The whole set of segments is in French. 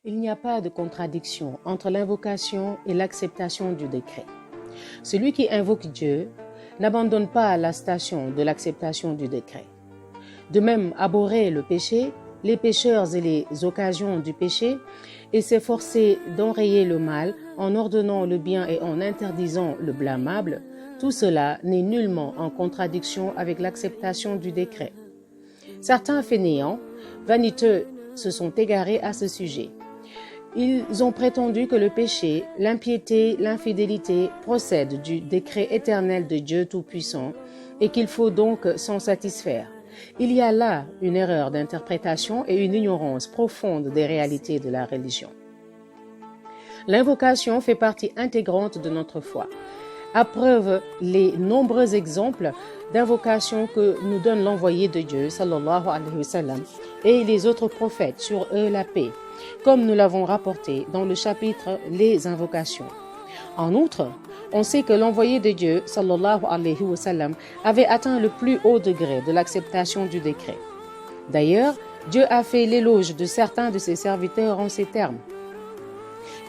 Il n'y a pas de contradiction entre l'invocation et l'acceptation du décret. Celui qui invoque Dieu n'abandonne pas la station de l'acceptation du décret. De même, abhorrer le péché, les pécheurs et les occasions du péché, et s'efforcer d'enrayer le mal en ordonnant le bien et en interdisant le blâmable, tout cela n'est nullement en contradiction avec l'acceptation du décret. Certains fainéants, vaniteux, se sont égarés à ce sujet. Ils ont prétendu que le péché, l'impiété, l'infidélité procèdent du décret éternel de Dieu Tout-Puissant et qu'il faut donc s'en satisfaire. Il y a là une erreur d'interprétation et une ignorance profonde des réalités de la religion. L'invocation fait partie intégrante de notre foi. À preuve les nombreux exemples d'invocation que nous donne l'envoyé de Dieu, sallallahu alayhi wa sallam, et les autres prophètes, sur eux la paix, comme nous l'avons rapporté dans le chapitre Les invocations. En outre, on sait que l'envoyé de Dieu, sallallahu alayhi wa sallam, avait atteint le plus haut degré de l'acceptation du décret. D'ailleurs, Dieu a fait l'éloge de certains de ses serviteurs en ces termes.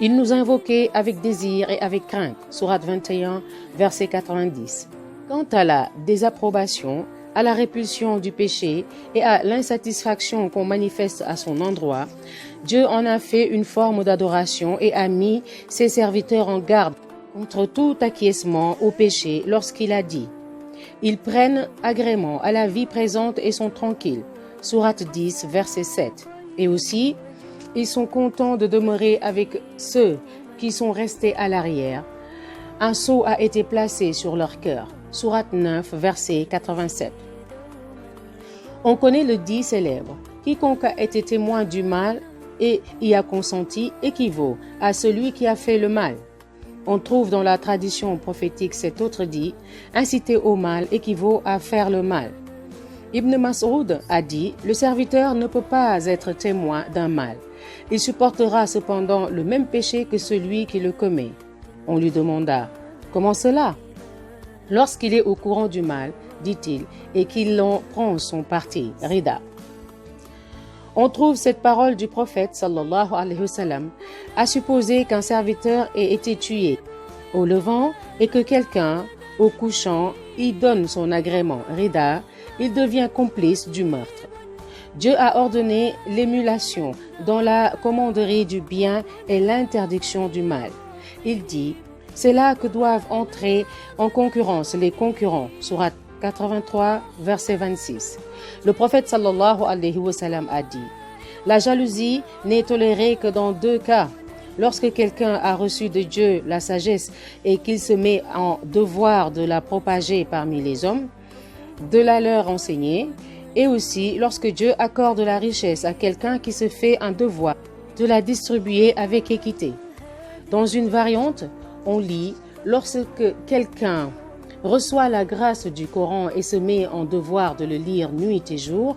Il nous invoquait avec désir et avec crainte, sourate 21, verset 90. Quant à la désapprobation, à la répulsion du péché et à l'insatisfaction qu'on manifeste à son endroit, Dieu en a fait une forme d'adoration et a mis ses serviteurs en garde contre tout acquiescement au péché lorsqu'il a dit « Ils prennent agrément à la vie présente et sont tranquilles » sourate 10, verset 7. Et aussi « Ils sont contents de demeurer avec ceux qui sont restés à l'arrière. Un sceau a été placé sur leur cœur » sourate 9, verset 87. On connaît le dit célèbre « Quiconque a été témoin du mal et y a consenti équivaut à celui qui a fait le mal ». On trouve dans la tradition prophétique cet autre dit « Inciter au mal équivaut à faire le mal ». Ibn Mas'ud a dit « Le serviteur ne peut pas être témoin d'un mal. Il supportera cependant le même péché que celui qui le commet. » On lui demanda « Comment cela ?» Lorsqu'il est au courant du mal, dit-il, et qu'il en prend son parti, rida. On trouve cette parole du prophète, sallallahu alayhi wa sallam, à supposer qu'un serviteur ait été tué au levant et que quelqu'un, au couchant, y donne son agrément, rida, il devient complice du meurtre. Dieu a ordonné l'émulation dans la commanderie du bien et l'interdiction du mal. Il dit « C'est là que doivent entrer en concurrence les concurrents » sourate 83, verset 26. Le prophète sallallahu alayhi wa sallam a dit « La jalousie n'est tolérée que dans 2 cas. Lorsque quelqu'un a reçu de Dieu la sagesse et qu'il se met en devoir de la propager parmi les hommes, de la leur enseigner, et aussi lorsque Dieu accorde la richesse à quelqu'un qui se fait un devoir de la distribuer avec équité. » Dans une variante, on lit « Lorsque quelqu'un reçoit la grâce du Coran et se met en devoir de le lire nuit et jour,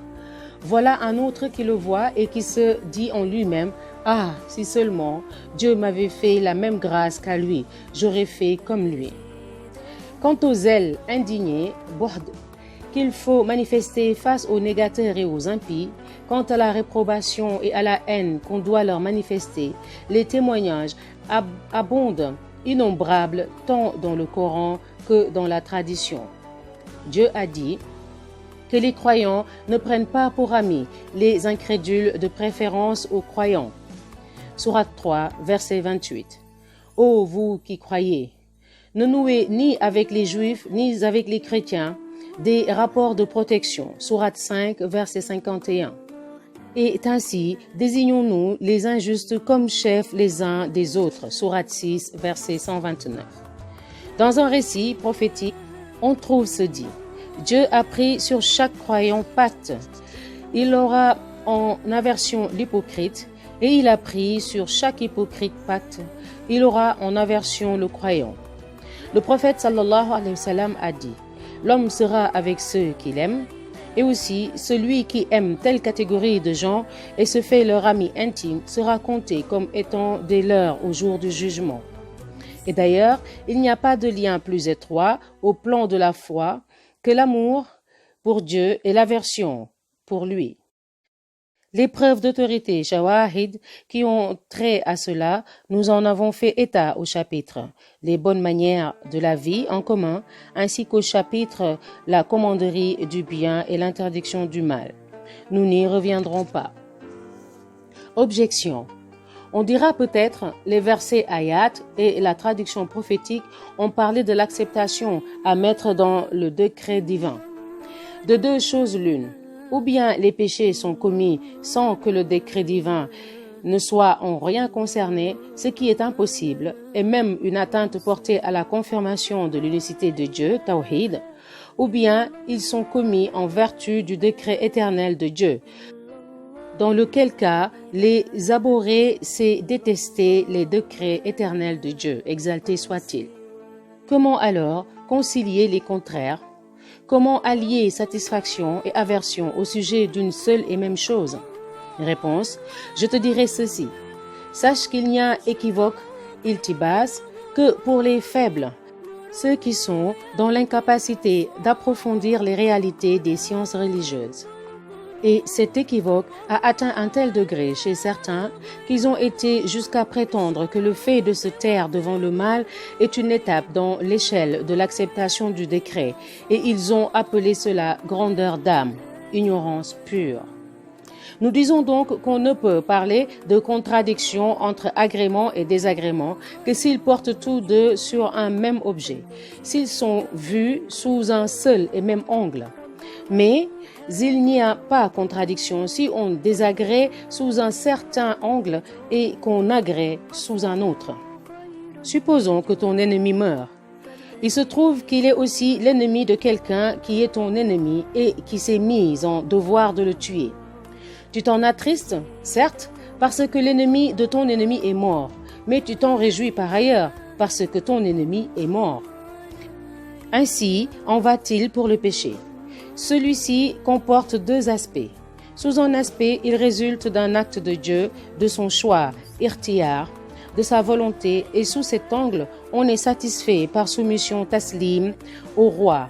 voilà un autre qui le voit et qui se dit en lui-même « Ah, si seulement Dieu m'avait fait la même grâce qu'à lui, j'aurais fait comme lui. » Quant aux zèles indignés, qu'il faut manifester face aux négateurs et aux impies, quant à la réprobation et à la haine qu'on doit leur manifester, les témoignages abondent innombrables tant dans le Coran que dans la tradition. Dieu a dit que les croyants ne prennent pas pour amis les incrédules de préférence aux croyants. Sourate 3, verset 28. Ô vous qui croyez, ne nouez ni avec les juifs ni avec les chrétiens des rapports de protection. Sourate 5, verset 51. Et ainsi désignons-nous les injustes comme chefs les uns des autres. Sourate 6, verset 129. Dans un récit prophétique, on trouve ce dit. Dieu a pris sur chaque croyant pacte. Il aura en aversion l'hypocrite et il a pris sur chaque hypocrite pacte. Il aura en aversion le croyant. Le prophète sallallahu alayhi wa sallam a dit « L'homme sera avec ceux qu'il aime et aussi celui qui aime telle catégorie de gens et se fait leur ami intime sera compté comme étant des leurs au jour du jugement. » Et d'ailleurs, il n'y a pas de lien plus étroit au plan de la foi que l'amour pour Dieu et l'aversion pour lui. Les preuves d'autorité, shawahid, qui ont trait à cela, nous en avons fait état au chapitre Les bonnes manières de la vie en commun, ainsi qu'au chapitre La commanderie du bien et l'interdiction du mal. Nous n'y reviendrons pas. Objection. On dira peut-être, les versets ayat et la traduction prophétique ont parlé de l'acceptation à mettre dans le décret divin. De deux choses l'une. Ou bien les péchés sont commis sans que le décret divin ne soit en rien concerné, ce qui est impossible, et même une atteinte portée à la confirmation de l'unicité de Dieu, Tawhid, ou bien ils sont commis en vertu du décret éternel de Dieu, dans lequel cas les abhorrer, c'est détester les décrets éternels de Dieu, exalté soit-il. Comment alors concilier les contraires? Comment allier satisfaction et aversion au sujet d'une seule et même chose? Réponse, je te dirai ceci. Sache qu'il n'y a équivoque, iltibas, que pour les faibles, ceux qui sont dans l'incapacité d'approfondir les réalités des sciences religieuses. Et cet équivoque a atteint un tel degré chez certains qu'ils ont été jusqu'à prétendre que le fait de se taire devant le mal est une étape dans l'échelle de l'acceptation du décret, et ils ont appelé cela grandeur d'âme, ignorance pure. Nous disons donc qu'on ne peut parler de contradiction entre agrément et désagrément que s'ils portent tous deux sur un même objet, s'ils sont vus sous un seul et même angle. Mais il n'y a pas contradiction si on désagrée sous un certain angle et qu'on agrée sous un autre. Supposons que ton ennemi meurt. Il se trouve qu'il est aussi l'ennemi de quelqu'un qui est ton ennemi et qui s'est mis en devoir de le tuer. Tu t'en attristes, certes, parce que l'ennemi de ton ennemi est mort, mais tu t'en réjouis par ailleurs, parce que ton ennemi est mort. Ainsi en va-t-il pour le péché. Celui-ci comporte deux aspects. Sous un aspect, il résulte d'un acte de Dieu, de son choix, irtiyar, de sa volonté, et sous cet angle, on est satisfait par soumission taslim au roi,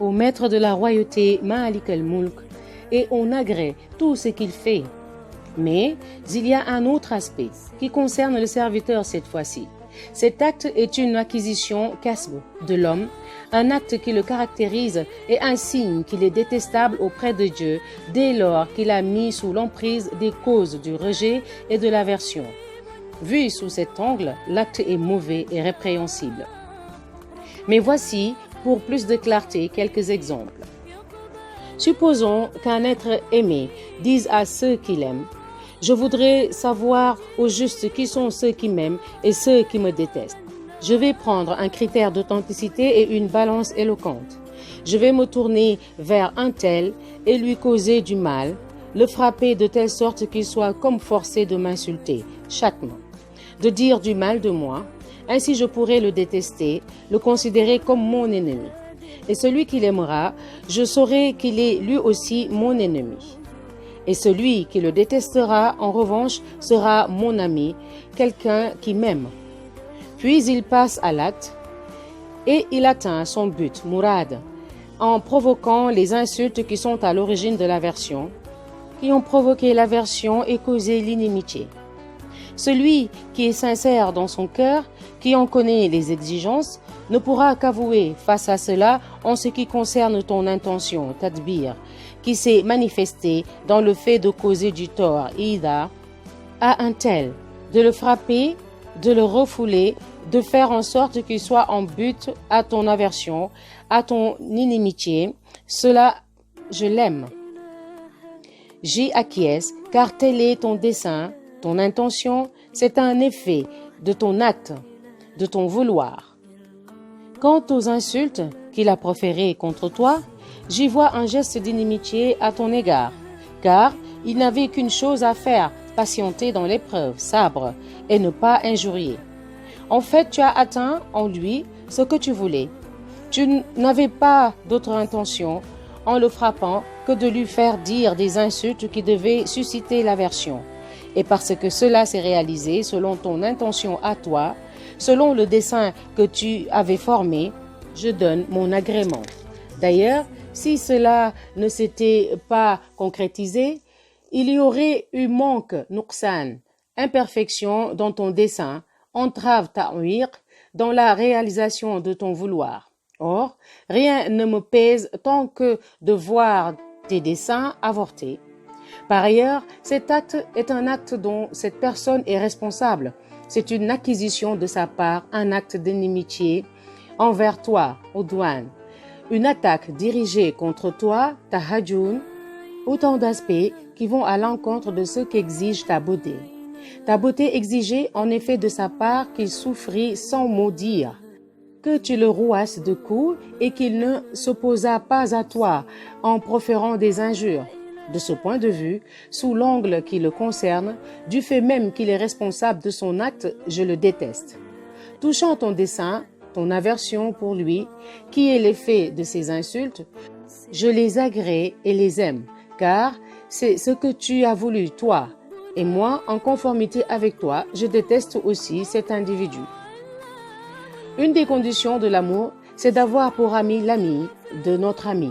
au maître de la royauté Malik al-Mulk, et on agrée tout ce qu'il fait. Mais il y a un autre aspect qui concerne le serviteur cette fois-ci. Cet acte est une acquisition kasb de l'homme, un acte qui le caractérise et un signe qu'il est détestable auprès de Dieu dès lors qu'il a mis sous l'emprise des causes du rejet et de l'aversion. Vu sous cet angle, l'acte est mauvais et répréhensible. Mais voici, pour plus de clarté, quelques exemples. Supposons qu'un être aimé dise à ceux qu'il aime: je voudrais savoir au juste qui sont ceux qui m'aiment et ceux qui me détestent. Je vais prendre un critère d'authenticité et une balance éloquente. Je vais me tourner vers un tel et lui causer du mal, le frapper de telle sorte qu'il soit comme forcé de m'insulter, chatement, de dire du mal de moi. Ainsi je pourrai le détester, le considérer comme mon ennemi. Et celui qui l'aimera, je saurai qu'il est lui aussi mon ennemi. Et celui qui le détestera, en revanche, sera mon ami, quelqu'un qui m'aime. Puis il passe à l'acte et il atteint son but, Mourad, en provoquant les insultes qui sont à l'origine de l'aversion, qui ont provoqué l'aversion et causé l'inimitié. Celui qui est sincère dans son cœur, qui en connaît les exigences, ne pourra qu'avouer face à cela en ce qui concerne ton intention, tadbir, qui s'est manifestée dans le fait de causer du tort, ida, à un tel, de le frapper, de le refouler, de faire en sorte qu'il soit en but à ton aversion, à ton inimitié. Cela, je l'aime. J'y acquiesce, car tel est ton dessein, ton intention, c'est un effet de ton acte, de ton vouloir. Quant aux insultes qu'il a proférées contre toi, j'y vois un geste d'inimitié à ton égard, car il n'avait qu'une chose à faire, patienter dans l'épreuve, sabre, et ne pas injurier. En fait, tu as atteint en lui ce que tu voulais. Tu n'avais pas d'autre intention en le frappant que de lui faire dire des insultes qui devaient susciter l'aversion. Et parce que cela s'est réalisé selon ton intention à toi, selon le dessein que tu avais formé, je donne mon agrément. D'ailleurs, si cela ne s'était pas concrétisé, il y aurait eu manque, nuqsan, imperfection dans ton dessein, entrave ta'wiq, dans la réalisation de ton vouloir. Or, rien ne me pèse tant que de voir tes desseins avortés. Par ailleurs, cet acte est un acte dont cette personne est responsable. C'est une acquisition de sa part, un acte d'inimitié envers toi, Udwan. Une attaque dirigée contre toi, tahajjun, autant d'aspects qui vont à l'encontre de ce qu'exige ta beauté. Ta beauté exigeait en effet de sa part qu'il souffrit sans mot dire, que tu le rouasses de coups et qu'il ne s'opposa pas à toi en proférant des injures. De ce point de vue, sous l'angle qui le concerne, du fait même qu'il est responsable de son acte, je le déteste. Touchant ton dessein, ton aversion pour lui, qui est l'effet de ces insultes, je les agrée et les aime, car c'est ce que tu as voulu, toi. Et moi, en conformité avec toi, je déteste aussi cet individu. Une des conditions de l'amour, c'est d'avoir pour ami l'ami de notre ami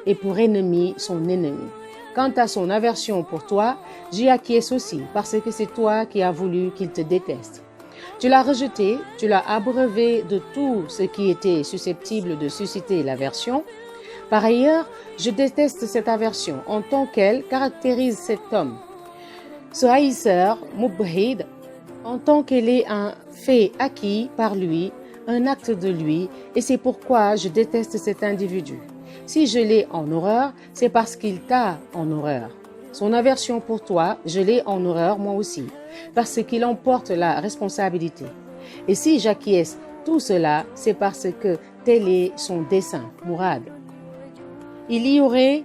et pour ennemi son ennemi. Quant à son aversion pour toi, j'y acquiesce aussi parce que c'est toi qui as voulu qu'il te déteste. Tu l'as rejeté, tu l'as abreuvé de tout ce qui était susceptible de susciter l'aversion. Par ailleurs, je déteste cette aversion en tant qu'elle caractérise cet homme. Ce haïsseur, mubhid, en tant qu'elle est un fait acquis par lui, un acte de lui, et c'est pourquoi je déteste cet individu. Si je l'ai en horreur, c'est parce qu'il t'a en horreur. Son aversion pour toi, je l'ai en horreur moi aussi, parce qu'il en porte la responsabilité. Et si j'acquiesce tout cela, c'est parce que tel est son dessein, Mourad. Il y aurait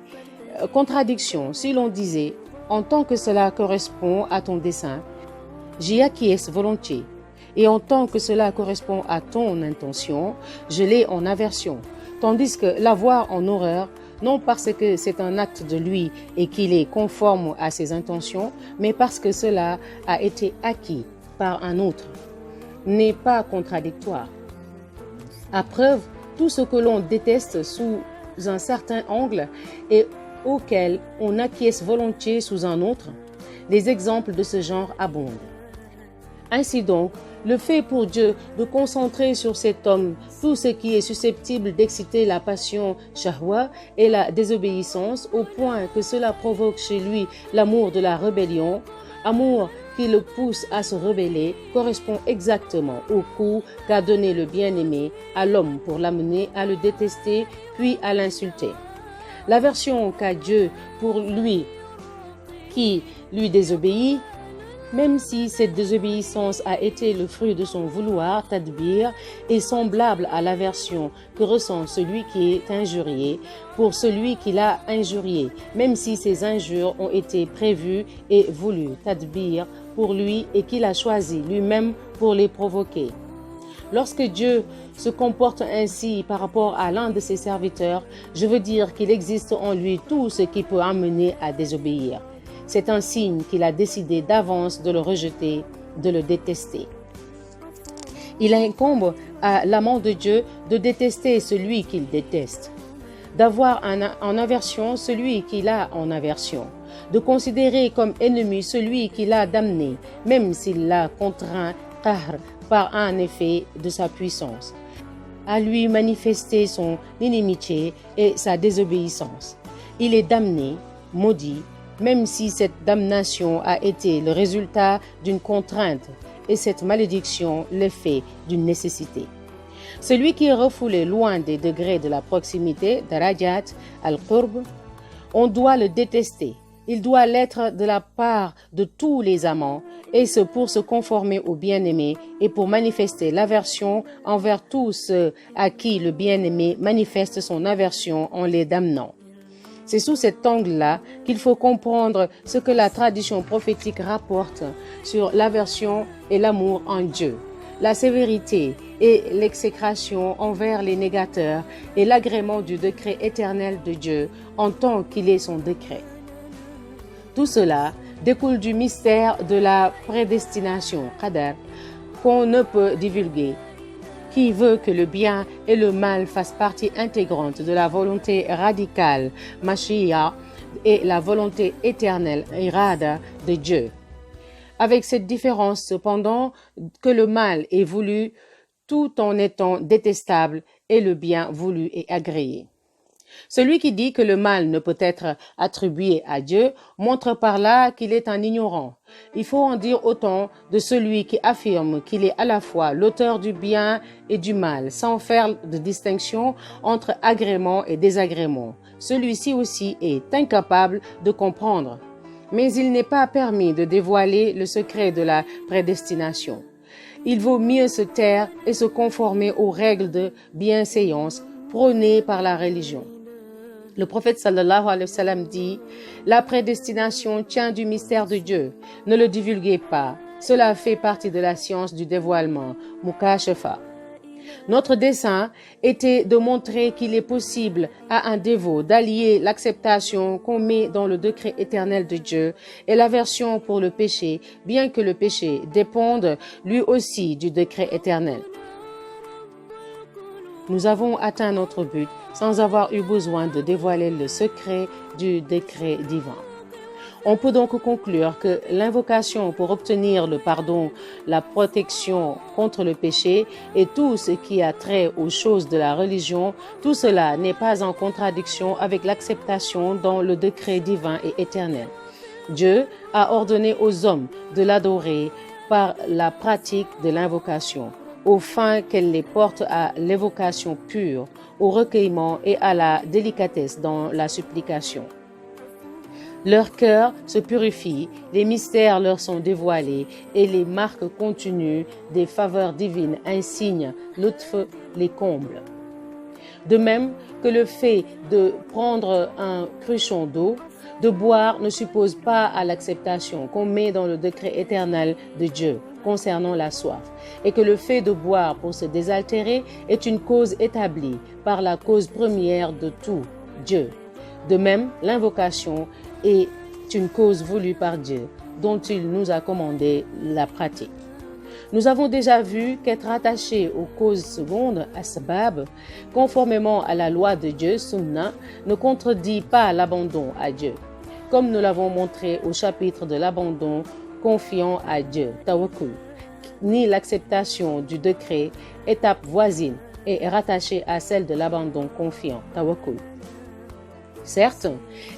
contradiction si l'on disait, en tant que cela correspond à ton dessein, j'y acquiesce volontiers. Et en tant que cela correspond à ton intention, je l'ai en aversion. Tandis que l'avoir en horreur, non parce que c'est un acte de lui et qu'il est conforme à ses intentions, mais parce que cela a été acquis par un autre, n'est pas contradictoire. À preuve, tout ce que l'on déteste sous un certain angle et auquel on acquiesce volontiers sous un autre, des exemples de ce genre abondent. Ainsi donc, le fait pour Dieu de concentrer sur cet homme tout ce qui est susceptible d'exciter la passion shahwa et la désobéissance au point que cela provoque chez lui l'amour de la rébellion, amour qui le pousse à se rebeller, correspond exactement au coup qu'a donné le bien-aimé à l'homme pour l'amener à le détester puis à l'insulter. L'aversion qu'a Dieu pour lui qui lui désobéit, même si cette désobéissance a été le fruit de son vouloir, tadbir, est semblable à l'aversion que ressent celui qui est injurié pour celui qui l'a injurié, même si ces injures ont été prévues et voulues, tadbir, pour lui et qu'il a choisi lui-même pour les provoquer. Lorsque Dieu se comporte ainsi par rapport à l'un de ses serviteurs, je veux dire qu'il existe en lui tout ce qui peut amener à désobéir. C'est un signe qu'il a décidé d'avance de le rejeter, de le détester. Il incombe à l'amant de Dieu de détester celui qu'il déteste, d'avoir en aversion celui qu'il a en aversion, de considérer comme ennemi celui qu'il a damné, même s'il l'a contraint par un effet de sa puissance, à lui manifester son inimitié et sa désobéissance. Il est damné, maudit, même si cette damnation a été le résultat d'une contrainte et cette malédiction l'effet d'une nécessité. Celui qui est refoulé loin des degrés de la proximité, darajat al-qurb, on doit le détester. Il doit l'être de la part de tous les amants, et ce pour se conformer au bien-aimé et pour manifester l'aversion envers tous ceux à qui le bien-aimé manifeste son aversion en les damnant. C'est sous cet angle-là qu'il faut comprendre ce que la tradition prophétique rapporte sur l'aversion et l'amour en Dieu, la sévérité et l'exécration envers les négateurs et l'agrément du décret éternel de Dieu en tant qu'il est son décret. Tout cela découle du mystère de la prédestination, qadar, qu'on ne peut divulguer, qui veut que le bien et le mal fassent partie intégrante de la volonté radicale, mashia, est la volonté éternelle, irada, de Dieu. Avec cette différence cependant que le mal est voulu tout en étant détestable et le bien voulu et agréé. Celui qui dit que le mal ne peut être attribué à Dieu montre par là qu'il est un ignorant. Il faut en dire autant de celui qui affirme qu'il est à la fois l'auteur du bien et du mal, sans faire de distinction entre agrément et désagrément. Celui-ci aussi est incapable de comprendre. Mais il n'est pas permis de dévoiler le secret de la prédestination. Il vaut mieux se taire et se conformer aux règles de bienséance prônées par la religion. Le prophète sallallahu alayhi wa sallam dit « La prédestination tient du mystère de Dieu. Ne le divulguez pas. Cela fait partie de la science du dévoilement. Mukashafa. » Notre dessein était de montrer qu'il est possible à un dévot d'allier l'acceptation qu'on met dans le décret éternel de Dieu et l'aversion pour le péché, bien que le péché déponde lui aussi du décret éternel. Nous avons atteint notre but sans avoir eu besoin de dévoiler le secret du décret divin. On peut donc conclure que l'invocation pour obtenir le pardon, la protection contre le péché et tout ce qui a trait aux choses de la religion, tout cela n'est pas en contradiction avec l'acceptation dans le décret divin et éternel. Dieu a ordonné aux hommes de l'adorer par la pratique de l'invocation, aux fins qu'elle les porte à l'évocation pure, au recueillement et à la délicatesse dans la supplication. Leur cœur se purifie, les mystères leur sont dévoilés et les marques continues des faveurs divines insignes, l'utf les comble. De même que le fait de prendre un cruchon d'eau, de boire ne suppose pas à l'acceptation qu'on met dans le décret éternel de Dieu concernant la soif, et que le fait de boire pour se désaltérer est une cause établie par la cause première de tout, Dieu. De même, l'invocation est une cause voulue par Dieu, dont il nous a commandé la pratique. Nous avons déjà vu qu'être attaché aux causes secondes, asbab, conformément à la loi de Dieu, sunna, ne contredit pas l'abandon à Dieu, comme nous l'avons montré au chapitre de l'abandon confiant à Dieu, tawakkul, ni l'acceptation du décret, étape voisine, est rattachée à celle de l'abandon confiant, tawakkul. Certes,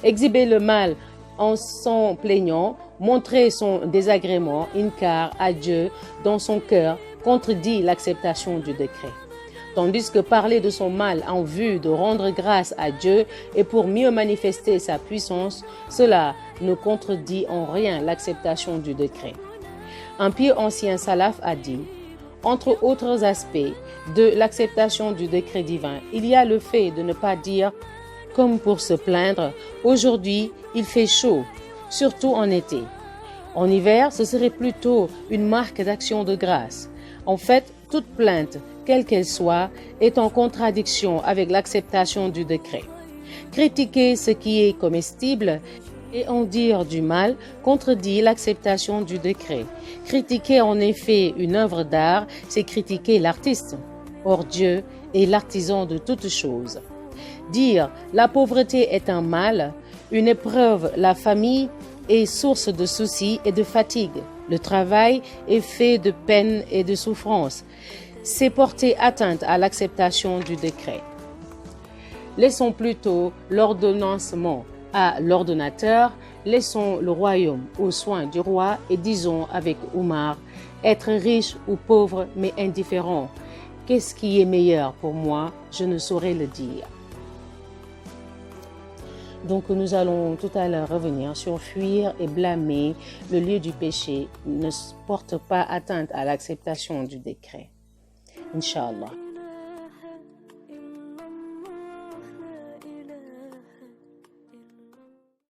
exhiber le mal en s'en plaignant, montrer son désagrément, inkar à Dieu dans son cœur, contredit l'acceptation du décret. Tandis que parler de son mal en vue de rendre grâce à Dieu et pour mieux manifester sa puissance, cela ne contredit en rien l'acceptation du décret. Un pieux ancien salaf a dit, entre autres aspects de l'acceptation du décret divin, il y a le fait de ne pas dire comme pour se plaindre, aujourd'hui il fait chaud, surtout en été. En hiver, ce serait plutôt une marque d'action de grâce. En fait, toute plainte, quelle qu'elle soit, est en contradiction avec l'acceptation du décret. Critiquer ce qui est comestible et en dire du mal contredit l'acceptation du décret. Critiquer en effet une œuvre d'art, c'est critiquer l'artiste. Or Dieu est l'artisan de toutes choses. Dire la pauvreté est un mal, une épreuve, la famille est source de soucis et de fatigue. Le travail est fait de peine et de souffrance. C'est porter atteinte à l'acceptation du décret. Laissons plutôt l'ordonnancement à l'ordonnateur, laissons le royaume aux soins du roi et disons avec Omar, être riche ou pauvre mais indifférent. Qu'est-ce qui est meilleur pour moi? Je ne saurais le dire. Donc nous allons tout à l'heure revenir sur fuir et blâmer le lieu du péché ne porte pas atteinte à l'acceptation du décret. Inch'Allah.